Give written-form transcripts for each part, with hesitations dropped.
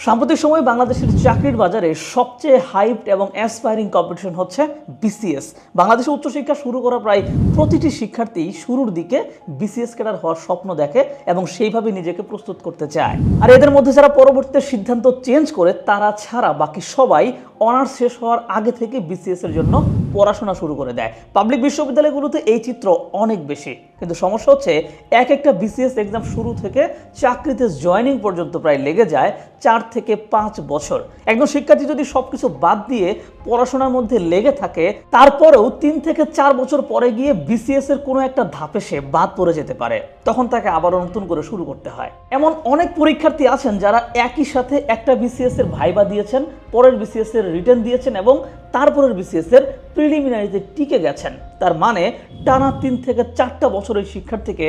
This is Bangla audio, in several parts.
সাম্প্রতিক সময়ে বাংলাদেশের চাকরির বাজারে সবচেয়ে হাইপড এবং অ্যাসপায়ারিং কম্পিটিশন হচ্ছে বিসিএস। বাংলাদেশে উচ্চশিক্ষা শুরু করা প্রায় প্রতিটি শিক্ষার্থী শুরুর দিকে বিসিএস ক্যাডার হওয়ার স্বপ্ন দেখে এবং সেইভাবে নিজেকে প্রস্তুত করতে চায়। আর এদের মধ্যে যারা পরবর্তীতে সিদ্ধান্ত চেঞ্জ করে তারা ছাড়া বাকি সবাই অনার্স শেষ হওয়ার আগে থেকে বিসিএস এর জন্য পড়াশোনা শুরু করে দেয়। পাবলিক বিশ্ববিদ্যালয়গুলোতে এই চিত্র অনেক বেশি, কিন্তু সমস্যা হচ্ছে একটা বিসিএস এক্সাম শুরু থেকে চাকরিতে জয়েনিং পর্যন্ত প্রায় লেগে যায় 4 থেকে 5 বছর। একজন শিক্ষার্থী যদি সবকিছু বাদ দিয়ে পড়াশোনার মধ্যে লেগে থাকে, তারপরেও 3 থেকে 4 বছর পরে গিয়ে বিসিএস এর কোনো একটা ধাপে সে বাদ পড়ে যেতে পারে, তখন তাকে আবারও নতুন করে শুরু করতে হয়। এমন অনেক পরীক্ষার্থী আছেন যারা একই সাথে একটা বিসিএস এর ভাইবা দিয়েছেন, পরের বিসিএস এর রিটেন দিয়েছেন এবং তারপরের বিসিএস এর প্রিলিমিনারিতে টিকে গেছেন। তার মানে টানা 3 থেকে 4টা বছরের শিক্ষার্থীকে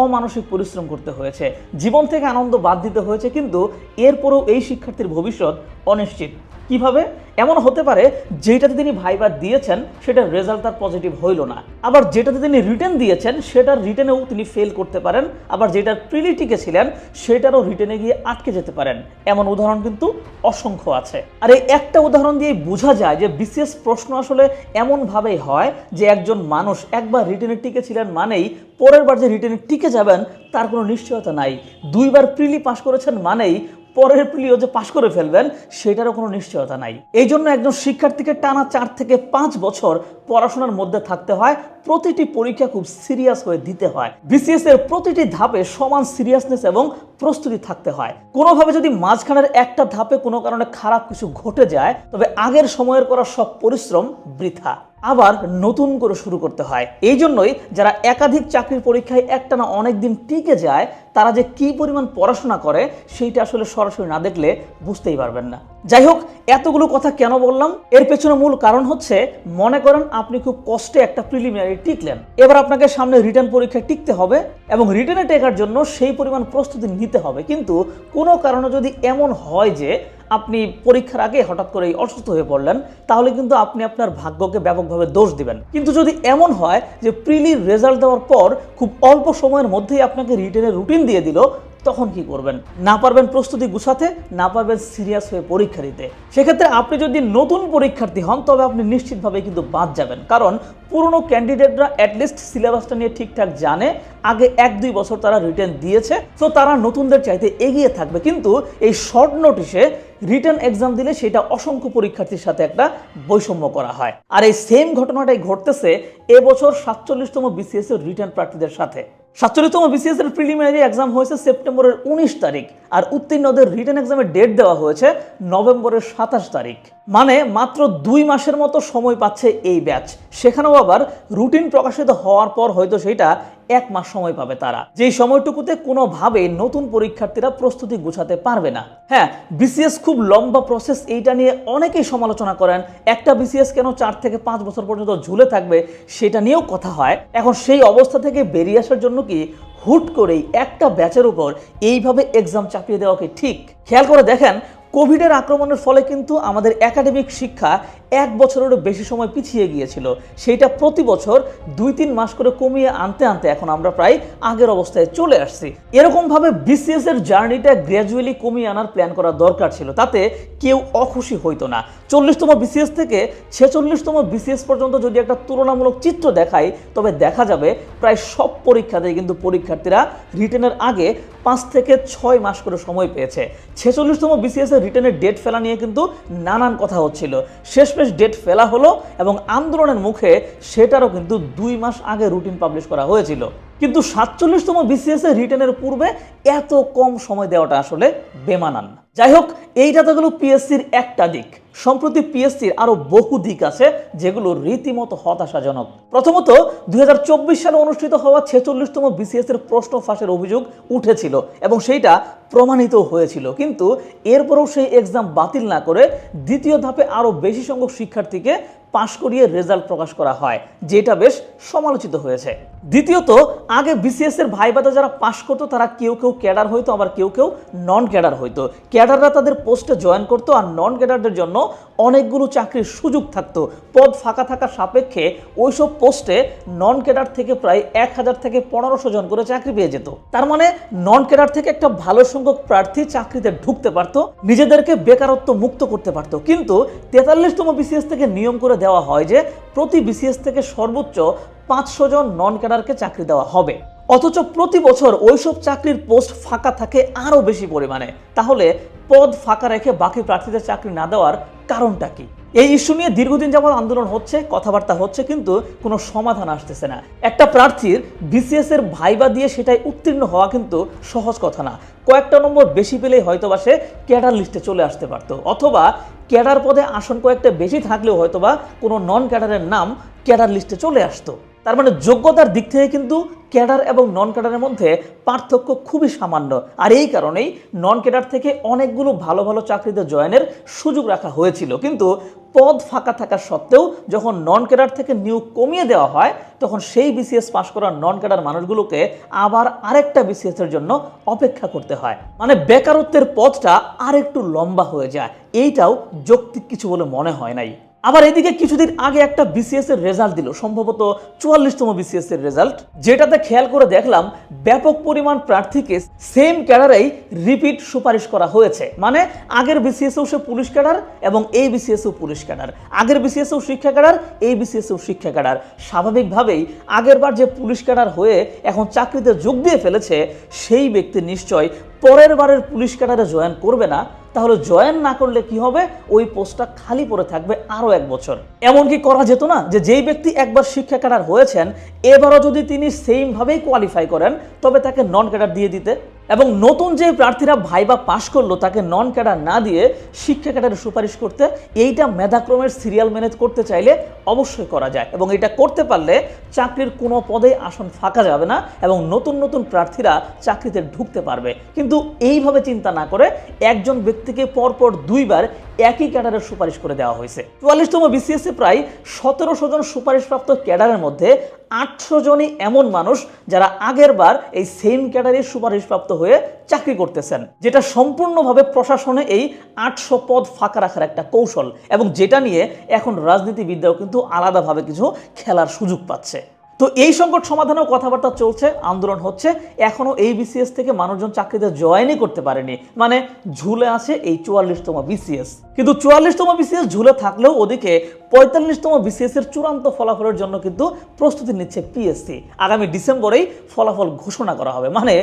অমানসিক পরিশ্রম করতে হয়েছে, জীবন থেকে আনন্দ বাদ দিতে হয়েছে, কিন্তু এরপরেও এই শিক্ষার্থীর ভবিষ্যৎ অনিশ্চিত। কিভাবে? এমন হতে পারে যেটাতে তিনি ভাইবা দিয়েছেন সেটার রেজাল্ট তার পজিটিভ হইল না, আবার যেটাতে তিনি রিটেন দিয়েছেন সেটার রিটেনেও তিনি ফেল করতে পারেন, আবার যেটার প্রিলি টিকেছিলেন সেটারও রিটেনে গিয়ে আটকে যেতে পারেন। এমন উদাহরণ কিন্তু অসংখ্য আছে। আর এই একটা উদাহরণ দিয়ে বোঝা যায় যে বিসিএস প্রশ্ন আসলে এমনভাবেই হয় যে একজন মানুষ একবার রিটেনে টিকেছিলেন মানেই পরের বার যে রিটেনে টিকে যাবেন তার কোনো নিশ্চয়তা নাই। 2বার প্রিলি পাস করেছেন মানেই পরের প্রিলিও যে পাশ করে ফেলবেন সেটারও কোনো নিশ্চয়তা নাই। এই জন্য একজন শিক্ষার্থীকে টানা 4 থেকে 5 বছর পড়াশোনার মধ্যে থাকতে হয়, প্রতিটি পরীক্ষা খুব সিরিয়াস হয়ে দিতে হয়, বিসিএস এর প্রতিটি ধাপে সমান সিরিয়াসনেস এবং প্রস্তুতি থাকতে হয়। কোনোভাবে যদি মাঝখানের একটা ধাপে কোনো কারণে খারাপ কিছু ঘটে যায়, তবে আগের সময়ের করা সব পরিশ্রম বৃথা, আবার নতুন করে শুরু করতে হয়। এই জন্যই যারা একাধিক চাকরির পরীক্ষায় একটানা অনেক দিন টিকে যায়, তারা যে কি পরিমাণ পড়াশোনা করে সেইটা আসলে সরাসরি না দেখলে বুঝতেই পারবেন না। যাই হোক, এতগুলো কথা কেন বললাম? এর পেছনে মূল কারণ হচ্ছে, মনে করেন আপনি খুব কষ্টে একটা প্রিলিমিনারি টিকলেন, এবার আপনাকে সামনে রিটেন পরীক্ষায় টিকতে হবে এবং রিটেনে টেকার জন্য সেই পরিমাণ প্রস্তুতি নিতে হবে। কিন্তু কোনো কারণে যদি এমন হয় যে আপনি পরীক্ষার আগে হঠাৎ করেই অসুস্থ হয়ে পড়লেন, তাহলে কিন্তু আপনি আপনার ভাগ্যকে ব্যাপকভাবে দোষ দিবেন। কিন্তু যদি এমন হয় যে প্রিলির রেজাল্ট দেওয়ার পর খুব অল্প সময়ের মধ্যেই আপনাকে রিটেনের রুটিন দিয়ে দিল, তখন কি করবেন? না পারবেন প্রস্তুতি গুছাতে, না পারবেন সিরিয়াস হয়ে পরীক্ষা দিতে। সেক্ষেত্রে আপনি যদি নতুন পরীক্ষার্থী হন তবে আপনি নিশ্চিতভাবে কিন্তু বাদ যাবেন, কারণ পুরনো ক্যান্ডিডেটরা অ্যাটলিস্ট সিলেবাসটা নিয়ে ঠিকঠাক জানে, আগে 1-2 বছর তারা রিটেন দিয়েছে, তো তারা নতুনদের চাইতে এগিয়ে থাকবে। কিন্তু এই শর্ট নোটিশে রিটেন এক্সাম দিলে সেটা অসংখ্য পরীক্ষার্থীর সাথে একটা বৈষম্য করা হয়। আর এই সেম ঘটনাটাই ঘটতেছে এবছর 47তম বিসিএস এর রিটেন প্রার্থীদের সাথে। 47তম বিসিএস এর প্রিলিমিনারি এক্সাম হয়েছে সেপ্টেম্বরের 19 তারিখ, আর উত্তীর্ণদের রিটেন এক্সামের ডেট দেওয়া হয়েছে নভেম্বরের 27 তারিখ। মানে মাত্র 2 মাসের মতো সময় পাচ্ছে এই ব্যাচ। সেখানেও আবার রুটিন প্রকাশিত হওয়ার পর হয়তো সেটা 1 মাস সময় পাবে তারা, যেই সময়টুকুতে কোনোভাবে নতুন পরীক্ষার্থীরা প্রস্তুতি গুছাতে পারবে না। হ্যাঁ, বিসিএস খুব লম্বা প্রসেস, এইটা নিয়ে অনেকেই সমালোচনা করেন। একটা বিসিএস কেন 4 থেকে 5 বছর পর্যন্ত ঝুলে থাকবে সেটা নিয়েও কথা হয়। এখন সেই অবস্থা থেকে বেরিয়ে আসার জন্য কি হুট করেই একটা ব্যাচের উপর এইভাবে এক্সাম চাপিয়ে দেওয়া কি ঠিক? খেয়াল করে দেখেন, কোভিডের আক্রমণের ফলে কিন্তু আমাদের একাডেমিক শিক্ষা 1 বছরেরও বেশি সময় পিছিয়ে গিয়েছিল। সেইটা প্রতি বছর 2-3 মাস করে কমিয়ে আনতে আনতে এখন আমরা প্রায় আগের অবস্থায় চলে আসছি। এরকমভাবে বিসিএস এর জার্নিটা গ্র্যাজুয়ালি কমিয়ে আনার প্ল্যান করা দরকার ছিল, তাতে কেউ অখুশি হইতো না। 40তম বিসিএস থেকে 46তম বিসিএস পর্যন্ত যদি একটা তুলনামূলক চিত্র দেখাই, তবে দেখা যাবে প্রায় সব পরীক্ষাতেই কিন্তু পরীক্ষার্থীরা রিটেনের আগে 5 থেকে 6 মাস করে সময় পেয়েছে। 46তম বিসিএস এর রিটেনের ডেট ফেলা নিয়ে কিন্তু নানান কথা হচ্ছিল, শেষমেশ ডেট ফেলা হলো এবং আন্দোলনের মুখে সেটারও কিন্তু 2 মাস আগে রুটিন পাবলিশ করা হয়েছিল। কিন্তু 47তম বিসিএস এর রিটেনের পূর্বে এত কম সময় দেওয়াটা আসলে বেমানান। যাই হোক, এইটা তো গেল পিএসসির একটা দিক। সম্প্রতি পিএসসির আরো বহু দিক আছে যেগুলো রীতিমতো হতাশাজনক। প্রথমত, 2024 সালে অনুষ্ঠিত হওয়া 46তম বিসিএস এর প্রশ্ন ফাঁসের অভিযোগ উঠেছিল এবং সেইটা প্রমাণিত হয়েছিল, কিন্তু এরপরেও সেই এক্সাম বাতিল না করে দ্বিতীয় ধাপে আরো বেশি সংখ্যক শিক্ষার্থীকে পাশ করিয়ে রেজাল্ট প্রকাশ করা হয়, যেটা বেশ সমালোচিত হয়েছে। দ্বিতীয়ত, আগে বিসিএস এর ভাইভাতে যারা পাশ করতো তারা কেউ কেউ ক্যাডার হইতো, আবার কেউ কেউ নন ক্যাডার হইতো। ক্যাডাররা তাদের পোস্টে জয়েন করতো, আর নন ক্যাডারদের জন্য অনেকগুলো চাকরির সুযোগ থাকতো। পদ ফাঁকা থাকার সাপেক্ষে ওইসব পোস্টে নন ক্যাডার থেকে প্রায় 1000 থেকে 1500 জন করে চাকরি পেয়ে যেত। তার মানে নন ক্যাডার থেকে একটা ভালো সংখ্যক প্রার্থী চাকরিতে ঢুকতে পারতো, নিজেদেরকে বেকারত্ব মুক্ত করতে পারতো। কিন্তু 43তম বিসিএস থেকে নিয়ম করে দেওয়া হয় যে প্রতি বিসিএস থেকে সর্বোচ্চ 500 জন নন ক্যাডারকে চাকরি দেওয়া হবে। অথচ প্রতি বছর ওইসব চাকরির পোস্ট ফাঁকা থাকে আরও বেশি পরিমাণে। তাহলে পদ ফাঁকা রেখে বাকি প্রার্থীদের চাকরি না দেওয়ার কারণটা কি? এই ইস্যু নিয়ে দীর্ঘদিন যাবৎ আন্দোলন হচ্ছে, কথাবার্তা হচ্ছে, কিন্তু কোনো সমাধান আসতেছে না। একটা প্রার্থীর বিসিএস এর ভাইবা দিয়ে সেটাই উত্তীর্ণ হওয়া কিন্তু সহজ কথা না। কয়েকটা নম্বর বেশি পেলেই হয়তোবা সে ক্যাডার লিস্টে চলে আসতে পারতো, অথবা ক্যাডার পদে আসন কয়েকটা বেশি থাকলেও হয়তোবা কোনো নন ক্যাডারের নাম ক্যাডার লিস্টে চলে আসতো। তার মানে যোগ্যতার দিক থেকে কিন্তু ক্যাডার এবং নন ক্যাডারের মধ্যে পার্থক্য খুবই সামান্য। আর এই কারণেই নন ক্যাডার থেকে অনেকগুলো ভালো ভালো চাকরিতে জয়েনের সুযোগ রাখা হয়েছিল। কিন্তু পদ ফাঁকা থাকা সত্ত্বেও যখন নন ক্যাডার থেকে নিয়োগ কমিয়ে দেওয়া হয়, তখন সেই বিসিএস পাশ করা নন ক্যাডার মানুষগুলোকে আবার আরেকটা বিসিএস এর জন্য অপেক্ষা করতে হয়। মানে বেকারত্বের পথটা আরেকটু লম্বা হয়ে যায়। এইটাও যৌক্তিক কিছু বলে মনে হয় নাই। আবার এদিকে কিছুদিন আগে একটা বিসিএস এর রেজাল্ট দিল, সম্ভবত 44তম বিসিএস এর রেজাল্ট, যেটাতে খেয়াল করে দেখলাম ব্যাপক পরিমাণ প্রার্থীকে সেম ক্যাডারেই রিপিট সুপারিশ করা হয়েছে। মানে আগের বিসিএসও সে পুলিশ ক্যাডার এবং এই বিসিএসও পুলিশ ক্যাডার, আগের বিসিএসও শিক্ষা ক্যাডার, এই বিসিএসও শিক্ষা ক্যাডার। স্বাভাবিকভাবেই আগের বার যে পুলিশ ক্যাডার হয়ে এখন চাকরিতে যোগ দিয়ে ফেলেছে সেই ব্যক্তি নিশ্চয় পরের বারের পুলিশ ক্যাডারে জয়েন করবে না। তাহলে জয়েন না করলে কি হবে? ওই পোস্টটা খালি পড়ে থাকবে আরও 1 বছর। এমন কি করা যেত না যে যেই ব্যক্তি একবার শিক্ষা ক্যাডার হয়েছেন এবারও যদি তিনি সেইমভাবেই কোয়ালিফাই করেন তবে তাকে নন ক্যাডার দিয়ে দিতে, এবং নতুন যে প্রার্থীরা ভাইবা পাশ করলো তাকে নন ক্যাডার না দিয়ে শিক্ষা ক্যাডারে সুপারিশ করতে? এইটা মেধাক্রমের সিরিয়াল ম্যানেজ করতে চাইলে অবশ্যই করা যায়, এবং এটা করতে পারলে চাকরির কোনো পদে আসন ফাঁকা যাবে না এবং নতুন নতুন প্রার্থীরা চাকরিতে ঢুকতে পারবে। কিন্তু এইভাবে চিন্তা না করে একজন ব্যক্তিকে পরপর 2 বার একই ক্যাডারের সুপারিশ করে দেওয়া হয়েছে। 44তম বিসিএসে প্রায় 1700 জন সুপারিশপ্রাপ্ত ক্যাডারের মধ্যে 800 জনই এমন মানুষ যারা আগের বার এই সেম ক্যাডারের সুপারিশপ্রাপ্ত হয়ে চাকরি করতেছেন, যেটা সম্পূর্ণভাবে প্রশাসনে এই 800 পদ ফাঁকা রাখার একটা কৌশল, এবং যেটা নিয়ে এখন রাজনীতিবিদরাও কিন্তু আলাদাভাবে কিছু খেলার সুযোগ পাচ্ছে। তো এই সংকট সমাধানেও কথাবার্তা চলছে, আন্দোলন হচ্ছে। এখনো এই বিসিএস থেকে মানুষজন চাকরিতে জয়েনই করতে পারেনি, মানে ঝুলে আছে এই 44তম বিসিএস। কিন্তু 44তম বিসিএস ঝুলে থাকলেও ওদিকে 45তম বিসিএস এর চূড়ান্ত ফলাফলের জন্য কিন্তু প্রস্তুতি নিচ্ছে পিএসসি। আগামী ডিসেম্বরেই ফলাফল ঘোষণা করা হবে, মানে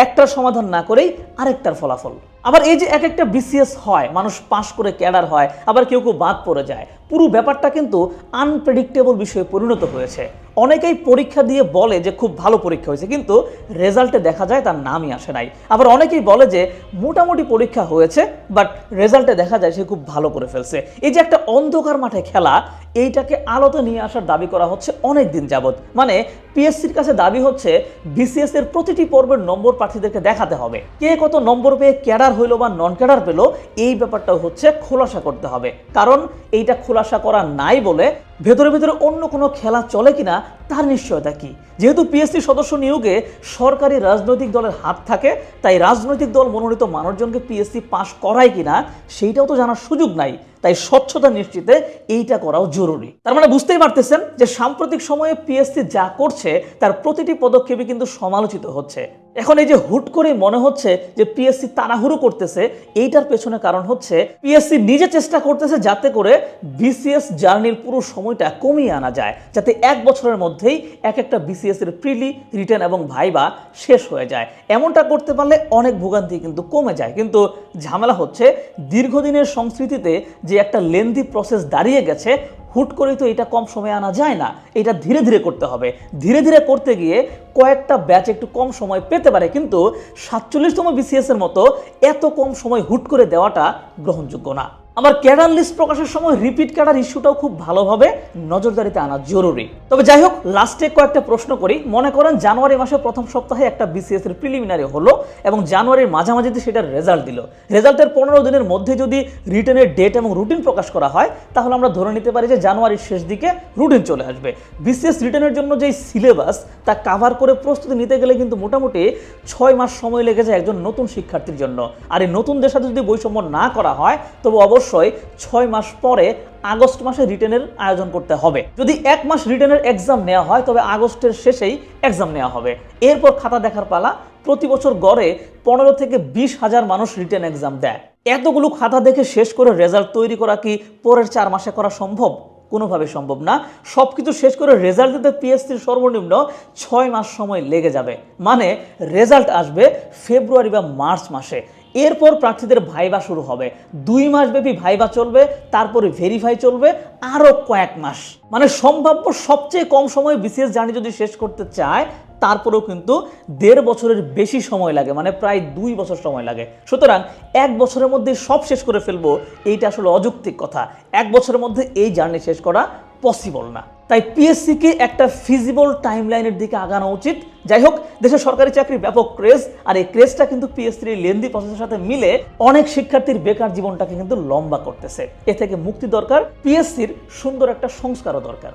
একটার সমাধান না করেই আরেকটার ফলাফল। আবার এই যে এক একটা বিসিএস হয়, মানুষ পাশ করে ক্যাডার হয়, আবার কেউ কেউ বাদ পড়ে যায়, পুরো ব্যাপারটা কিন্তু আনপ্রেডিক্টেবল বিষয়ে পরিণত হয়েছে। অনেকেই পরীক্ষা দিয়ে বলে যে খুব ভালো পরীক্ষা হয়েছে, কিন্তু রেজাল্টে দেখা যায় তার নামই আসে নাই। আবার অনেকেই বলে যে মোটামুটি পরীক্ষা হয়েছে, বাট রেজাল্টে দেখা যায় সে খুব ভালো করে ফেলছে। এই যে একটা অন্ধকার মাঠে খেলা, এইটাকে আলোতে নিয়ে আসার দাবি করা হচ্ছে অনেক দিন যাবৎ। মানে পিএসসির কাছে দাবি হচ্ছে বিসিএস এর প্রতিটি পর্বের নম্বর প্রার্থীদেরকে দেখাতে হবে, কে কত নম্বর পেয়ে ক্যাডার হইল বা নন ক্যাডার পেল, এই ব্যাপারটাও হচ্ছে খোলাসা করতে হবে। কারণ এইটা খোলাসা করা নাই বলে ভেতরে ভেতরে অন্য কোনো খেলা চলে কিনা তার নিশ্চয়তা কি? যেহেতু পিএসসি সদস্য নিয়োগে সরকারি রাজনৈতিক দলের হাত থাকে, তাই রাজনৈতিক দল মনোনীত মানুষজনকে পিএসসি পাশ করায় কিনা সেইটাও তো জানার সুযোগ নাই। তাই স্বচ্ছতা নিশ্চিতে এইটা করাও জরুরি। তার মানে বুঝতেই পারতেছেন যে সাম্প্রতিক সময়ে পিএসসি যা করছে তার প্রতিটি পদক্ষেপই কিন্তু সমালোচিত হচ্ছে। এখন এই যে হুট করে মনে হচ্ছে যে পিএসসি তাড়াহুড়ো করতেছে, এইটার পেছনে কারণ হচ্ছে পিএসসি নিজে চেষ্টা করতেছে যাতে করে বিসিএস জার্নির পুরো সময়টা কমিয়ে আনা যায়, যাতে 1 বছরের মধ্যেই এক একটা বিসিএস এর প্রিলি, রিটেন এবং ভাইবা শেষ হয়ে যায়। এমনটা করতে পারলে অনেক ভোগান্তি কিন্তু কমে যায়। কিন্তু ঝামেলা হচ্ছে দীর্ঘদিনের সংস্কৃতিতে যে একটা লেন্দি প্রসেস দাঁড়িয়ে গেছে, হুট করেই তো এটা কম সময়ে আনা যায় না, এটা ধীরে ধীরে করতে হবে। ধীরে ধীরে করতে গিয়ে কয়েকটা ব্যাচ একটু কম সময় পেতে পারে, কিন্তু 47তম বিসিএস এর মতো এত কম সময় হুট করে দেওয়াটা গ্রহণযোগ্য না। আবার ক্যাডার লিস্ট প্রকাশের সময় রিপিট ক্যাডার ইস্যুটাও খুব ভালোভাবে নজরদারিতে আনা জরুরি। তবে যাই হোক, লাস্টে কয়েকটা প্রশ্ন করি। মনে করেন জানুয়ারি মাসের প্রথম সপ্তাহে একটা বিসিএস এর প্রিলিমিনারি হলো এবং জানুয়ারির মাঝামাঝিতে সেটার রেজাল্ট দিল। রেজাল্টের 15 দিনের মধ্যে যদি রিটেনের ডেট এবং রুটিন প্রকাশ করা হয়, তাহলে আমরা ধরে নিতে পারি যে জানুয়ারির শেষ দিকে রুটিন চলে আসবে। বিসিএস রিটেনের জন্য যেই সিলেবাস তা কাভার করে প্রস্তুতি নিতে গেলে কিন্তু মোটামুটি 6 মাস সময় লেগে যায় একজন নতুন শিক্ষার্থীর জন্য। আর এই নতুনদের সাথে যদি বৈষম্য না করা হয়, তবে অবশ্যই 6 মাস পরে আগস্ট মাসে রিটেনের আয়োজন করতে হবে। যদি 1 মাস রিটেনের এক্সাম নেওয়া হয়, তবে আগস্টের শেষেই এক্সাম নেওয়া হবে। এরপর খাতা দেখার পালা। প্রতি বছর গড়ে 15 থেকে 20 হাজার মানুষ রিটেন এক্সাম দেয়। এতগুলো খাতা দেখে শেষ করে রেজাল্ট তৈরি করা কি পরের 4 মাসে করা সম্ভব? কোনোভাবে সম্ভব না। সব কিছু শেষ করে রেজাল্ট দিতে পিএসসির সর্বনিম্ন 6 মাস সময় লেগে যাবে। মানে রেজাল্ট আসবে ফেব্রুয়ারি বা মার্চ মাসে। এরপর প্রার্থীদের ভাইবা শুরু হবে। 2 মাস ব্যাপী ভাইবা চলবে, তারপরে ভেরিফাই চলবে আরও কয়েক মাস। মানে সম্ভাব্য সবচেয়ে কম সময়ে বিসিএস জার্নি যদি শেষ করতে চায়, তারপরেও কিন্তু 1.5 বছরের বেশি সময় লাগে, মানে প্রায় 2 বছর সময় লাগে। সুতরাং 1 বছরের মধ্যে সব শেষ করে ফেলবো, এইটা আসলে অযৌক্তিক কথা। 1 বছরের মধ্যে এই জার্নি শেষ করা পসিবল না। তাই পিএসসিকে একটা ফিজিবল টাইমলাইনের দিকে আগানো উচিত। যাই হোক, দেশে সরকারি চাকরির ব্যাপক ক্রেজ, আর এই ক্রেজটা কিন্তু পিএসসির এই লেন্দি প্রসেসের সাথে মিলে অনেক শিক্ষার্থীর বেকার জীবনটাকে কিন্তু লম্বা করতেছে। এ থেকে মুক্তি দরকার, পিএসসির সুন্দর একটা সংস্কারও দরকার।